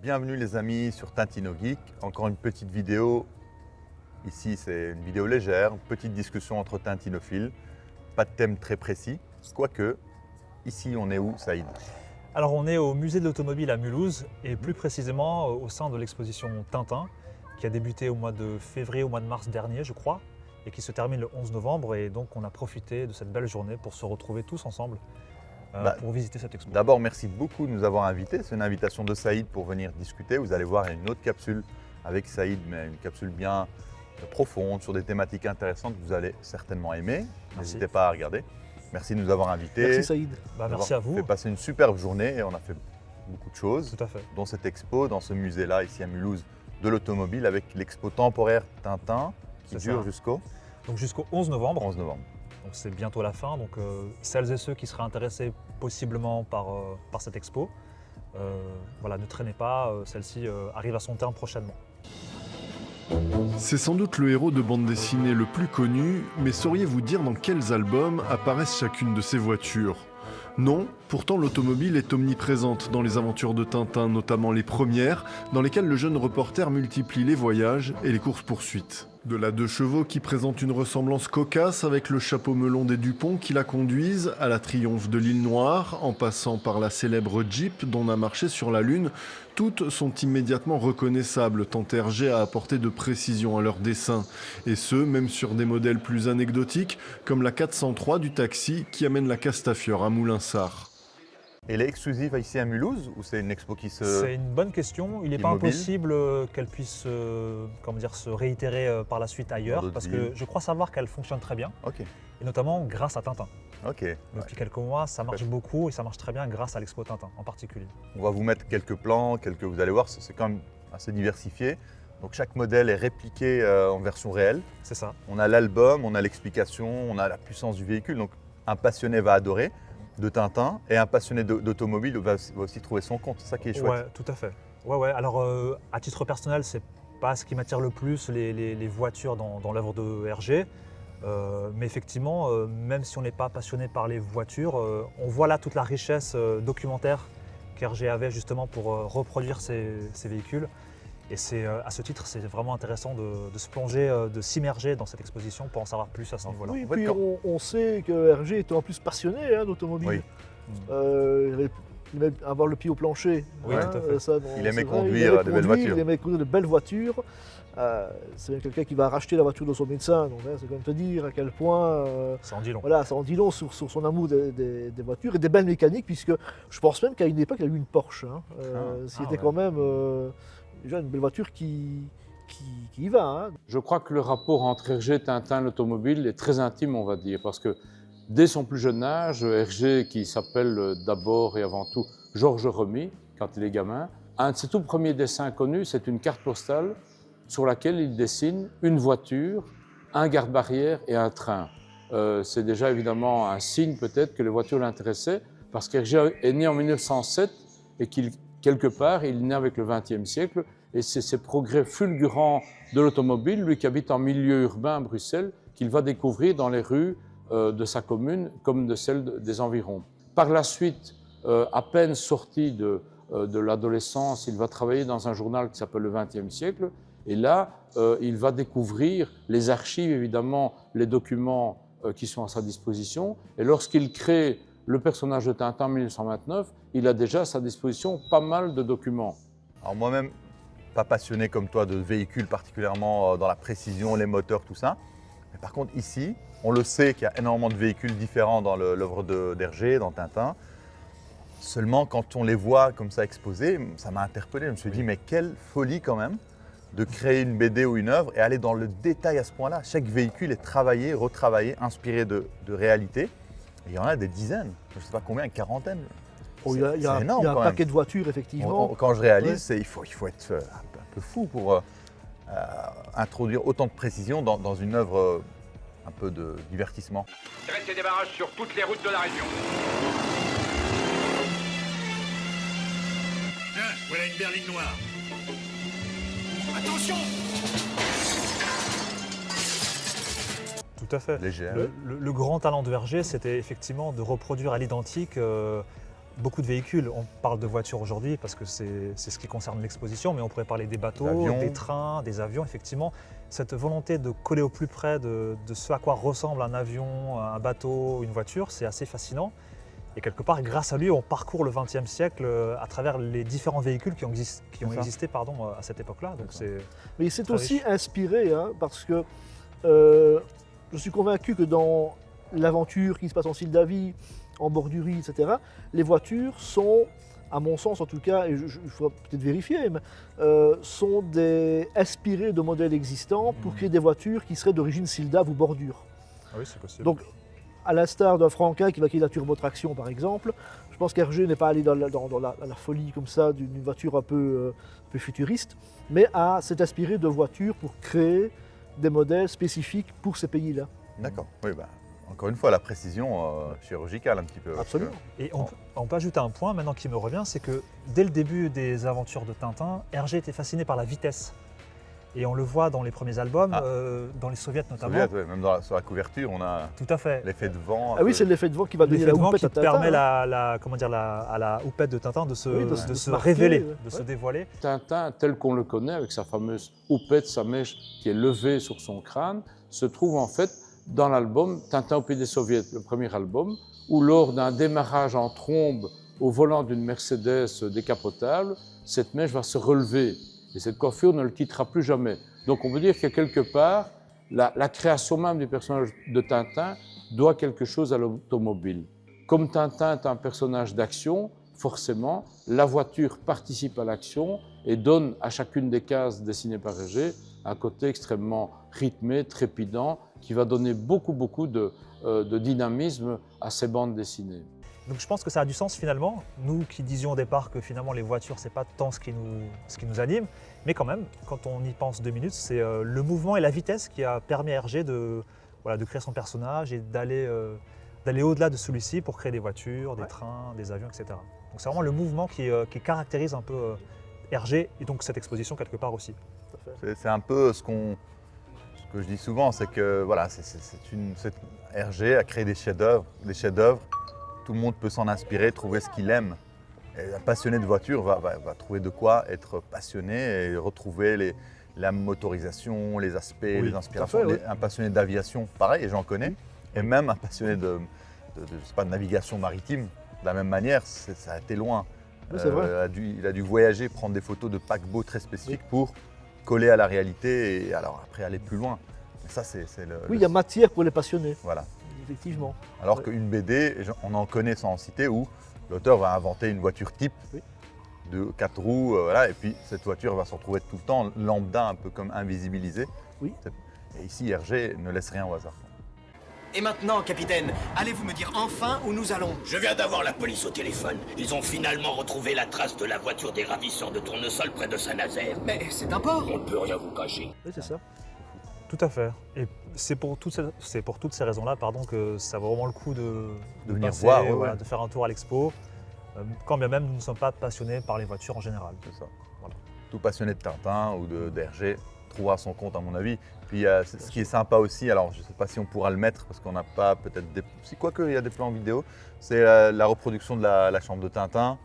Bienvenue les amis sur Tintino Geek, encore une petite vidéo. Ici c'est une vidéo légère, une petite discussion entre tintinophiles, pas de thème très précis, quoique ici on est où Saïd? Alors on est au musée de l'automobile à Mulhouse et plus précisément au sein de l'exposition Tintin qui a débuté au mois de février, au mois de mars dernier je crois et qui se termine le 11 novembre et donc on a profité de cette belle journée pour se retrouver tous ensemble pour visiter cette expo. D'abord merci beaucoup de nous avoir invités, c'est une invitation de Saïd pour venir discuter. Vous allez voir une autre capsule avec Saïd mais une capsule bien profonde sur des thématiques intéressantes que vous allez certainement aimer. N'hésitez pas à regarder. Merci de nous avoir invités. Merci Saïd. Merci à vous. On a fait passer une superbe journée et on a fait beaucoup de choses. Tout à fait. Dont cette expo, dans ce musée-là, ici à Mulhouse, de l'automobile, avec l'expo temporaire Tintin qui dure jusqu'au 11 novembre. 11 novembre. Donc c'est bientôt la fin. Donc celles et ceux qui seraient intéressés possiblement par cette expo, voilà, ne traînez pas. Celle-ci arrive à son terme prochainement. C'est sans doute le héros de bande dessinée le plus connu, mais sauriez-vous dire dans quels albums apparaissent chacune de ces voitures ? Non, pourtant l'automobile est omniprésente dans les aventures de Tintin, notamment les premières, dans lesquelles le jeune reporter multiplie les voyages et les courses-poursuites. De la 2 chevaux qui présente une ressemblance cocasse avec le chapeau melon des Dupont qui la conduisent, à la Triomphe de l'île Noire, en passant par la célèbre Jeep dont on a marché sur la Lune, toutes sont immédiatement reconnaissables tant Hergé a apporté de précision à leur dessin. Et ce, même sur des modèles plus anecdotiques, comme la 403 du taxi qui amène la Castafiore à Moulinsart. Elle est exclusive ici à Mulhouse ou c'est une expo qui se... C'est une bonne question. Il n'est pas impossible qu'elle puisse se réitérer par la suite ailleurs, parce que je crois savoir qu'elle fonctionne très bien, et notamment grâce à Tintin. Depuis quelques mois, ça marche beaucoup et ça marche très bien grâce à l'expo Tintin en particulier. On va vous mettre quelques plans, vous allez voir, c'est quand même assez diversifié. Donc chaque modèle est répliqué en version réelle. C'est ça. On a l'album, on a l'explication, on a la puissance du véhicule. Donc un passionné va adorer de Tintin et un passionné d'automobile va aussi trouver son compte. C'est ça qui est chouette. Ouais, tout à fait. Ouais. Alors à titre personnel, c'est pas ce qui m'attire le plus, les voitures dans l'œuvre de Hergé. Mais effectivement, même si on n'est pas passionné par les voitures, on voit là toute la richesse documentaire qu'Hergé avait justement pour reproduire ces véhicules. Et à ce titre, c'est vraiment intéressant de se plonger, de s'immerger dans cette exposition pour en savoir plus à ce niveau-là. Oui, puis on sait que Hergé était en plus passionné d'automobile. Il aimait avoir le pied au plancher. Oui, tout à fait. Il aimait conduire de belles voitures. Il aimait conduire de belles voitures. C'est quelqu'un qui va racheter la voiture de son médecin, donc c'est quand même te dire à quel point ça en dit long. Voilà, ça en dit long sur son amour des voitures et des belles mécaniques, puisque je pense même qu'à une époque il a eu une Porsche. C'était quand même déjà une belle voiture qui y va. Je crois que le rapport entre Hergé et Tintin, l'automobile, est très intime, on va dire, parce que dès son plus jeune âge, Hergé, qui s'appelle d'abord et avant tout Georges Remy, quand il est gamin, un de ses tout premiers dessins connus, c'est une carte postale sur laquelle il dessine une voiture, un garde-barrière et un train. C'est déjà évidemment un signe peut-être que les voitures l'intéressaient, parce qu'Hergé est né en 1907 et quelque part, il est né avec le XXe siècle, et c'est ces progrès fulgurants de l'automobile, lui qui habite en milieu urbain à Bruxelles, qu'il va découvrir dans les rues de sa commune comme de celles des environs. Par la suite, à peine sorti de l'adolescence, il va travailler dans un journal qui s'appelle Le XXe siècle, et là, il va découvrir les archives, évidemment, les documents qui sont à sa disposition, et lorsqu'il crée le personnage de Tintin en 1929, il a déjà à sa disposition pas mal de documents. Alors moi-même, pas passionné comme toi de véhicules, particulièrement dans la précision, les moteurs, tout ça. Mais par contre, ici, on le sait qu'il y a énormément de véhicules différents dans l'œuvre d'Hergé, dans Tintin. Seulement, quand on les voit comme ça exposés, ça m'a interpellé. Je me suis dit, mais quelle folie quand même de créer une BD ou une œuvre et aller dans le détail à ce point-là. Chaque véhicule est travaillé, retravaillé, inspiré de réalité. Il y en a des dizaines, je ne sais pas combien, une quarantaine. Il y a un paquet de voitures, effectivement. Quand je réalise, il faut être un peu fou pour introduire autant de précision dans une œuvre un peu de divertissement. Dressez des barrages sur toutes les routes de la région. Voilà une berline noire. Attention! Tout à fait. Léger. Le grand talent de Hergé, c'était effectivement de reproduire à l'identique beaucoup de véhicules. On parle de voitures aujourd'hui parce que c'est ce qui concerne l'exposition, mais on pourrait parler des bateaux, Avions. des trains, des avions. Effectivement, cette volonté de coller au plus près de ce à quoi ressemble un avion, un bateau, une voiture, c'est assez fascinant. Et quelque part, grâce à lui, on parcourt le XXe siècle à travers les différents véhicules qui ont existé à cette époque-là. Donc c'est Mais il s'est Très aussi riche. inspiré, hein, parce que je suis convaincu que dans l'aventure qui se passe en Moldavie, en Bordurie, etc., les voitures sont, à mon sens en tout cas, et il faudra peut-être vérifier, mais, sont inspirées de modèles existants pour créer des voitures qui seraient d'origine Sildave ou bordure. ah oui, c'est possible. Donc, à l'instar d'un Franquin qui va créer la turbotraction par exemple, je pense qu'Hergé n'est pas allé dans la folie comme ça d'une voiture un peu futuriste, mais s'est inspiré de voitures pour créer des modèles spécifiques pour ces pays-là. D'accord. Oui, bah, encore une fois, la précision chirurgicale un petit peu. parce que- Absolument. Et on peut ajouter un point maintenant qui me revient, c'est que dès le début des aventures de Tintin, Hergé était fasciné par la vitesse. Et on le voit dans les premiers albums, Ah. Dans les soviets notamment. Soviet, ouais, même sur la couverture, on a Tout à fait. l'effet de vent. un Ah oui, peu. c'est l'effet de vent qui va donner L'effet la de vent houppette qui à Tintin. permet hein. à la houppette de Tintin de se, Oui, de de se se marquer, révéler, ouais. de se Ouais. dévoiler. Tintin, tel qu'on le connaît, avec sa fameuse houppette, sa mèche qui est levée sur son crâne, se trouve en fait dans l'album Tintin au pays des soviets, le premier album, où lors d'un démarrage en trombe au volant d'une Mercedes décapotable, cette mèche va se relever et cette coiffure ne le quittera plus jamais. Donc on peut dire que quelque part, la création même du personnage de Tintin doit quelque chose à l'automobile. Comme Tintin est un personnage d'action, forcément, la voiture participe à l'action et donne à chacune des cases dessinées par Hergé un côté extrêmement rythmé, trépidant, qui va donner beaucoup de dynamisme à ces bandes dessinées. Donc je pense que ça a du sens finalement. Nous qui disions au départ que finalement les voitures, c'est pas tant ce qui nous anime, mais quand même, quand on y pense 2 minutes, c'est le mouvement et la vitesse qui a permis à Hergé de créer son personnage et d'aller au-delà de celui-ci pour créer des voitures, des trains, des avions, etc. Donc c'est vraiment le mouvement qui caractérise un peu Hergé et donc cette exposition quelque part aussi. C'est un peu ce que je dis souvent, c'est que voilà, Hergé a créé des chefs-d'œuvre. Tout le monde peut s'en inspirer, trouver ce qu'il aime. Et un passionné de voiture va trouver de quoi être passionné et retrouver la motorisation, les aspects, les inspirations. tout à fait, oui. Un passionné d'aviation, pareil, et j'en connais. Et même un passionné de navigation maritime, de la même manière, ça a été loin. Oui, c'est vrai. Il a dû voyager, prendre des photos de paquebots très spécifiques pour coller à la réalité et alors après aller plus loin. Mais ça, c'est Oui, il y a matière pour les passionnés, Voilà. effectivement. Alors Ouais. qu'une BD, on en connaît sans en citer, où l'auteur va inventer une voiture type Oui. de 4 roues, voilà, et puis cette voiture va se retrouver tout le temps lambda, un peu comme invisibilisée. Oui. Et ici, Hergé ne laisse rien au hasard. Et maintenant, capitaine, allez-vous me dire enfin où nous allons? Je viens d'avoir la police au téléphone. Ils ont finalement retrouvé la trace de la voiture des ravisseurs de tournesol près de Saint-Nazaire. Mais c'est un port. On ne peut rien vous cacher. Oui, c'est ça. Tout à fait. Et c'est pour toutes ces raisons-là que ça vaut vraiment le coup de venir passer, voir, ouais, voilà, ouais. de faire un tour à l'expo. Quand bien même nous ne sommes pas passionnés par les voitures en général. C'est ça. Voilà. Tout passionné de Tintin ou d'Hergé trouvera son compte, à mon avis. Puis ce qui est sympa aussi, alors je ne sais pas si on pourra le mettre parce qu'on n'a pas peut-être des. Si, quoique il y a des plans vidéo, c'est la reproduction de la chambre de Tintin.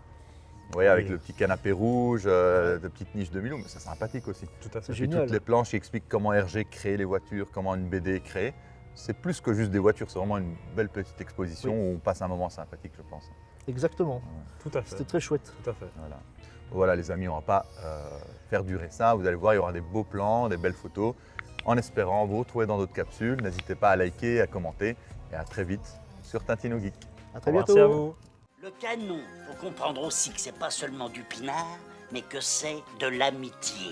Vous voyez, avec Oui. le petit canapé rouge, de petites niches de Milou, mais c'est sympathique aussi. Tout à fait. C'est Puis génial. toutes les planches qui expliquent comment Hergé crée les voitures, comment une BD est créée. C'est plus que juste des voitures, c'est vraiment une belle petite exposition où on passe un moment sympathique, je pense. Exactement. Tout à fait. C'était très chouette. Tout à fait. Voilà. Voilà les amis, on ne va pas faire durer ça. Vous allez voir, il y aura des beaux plans, des belles photos. En espérant vous retrouver dans d'autres capsules. N'hésitez pas à liker, à commenter et à très vite sur Tintino Geek. À très Merci bientôt. à vous. Le canon, faut comprendre aussi que c'est pas seulement du pinard, mais que c'est de l'amitié.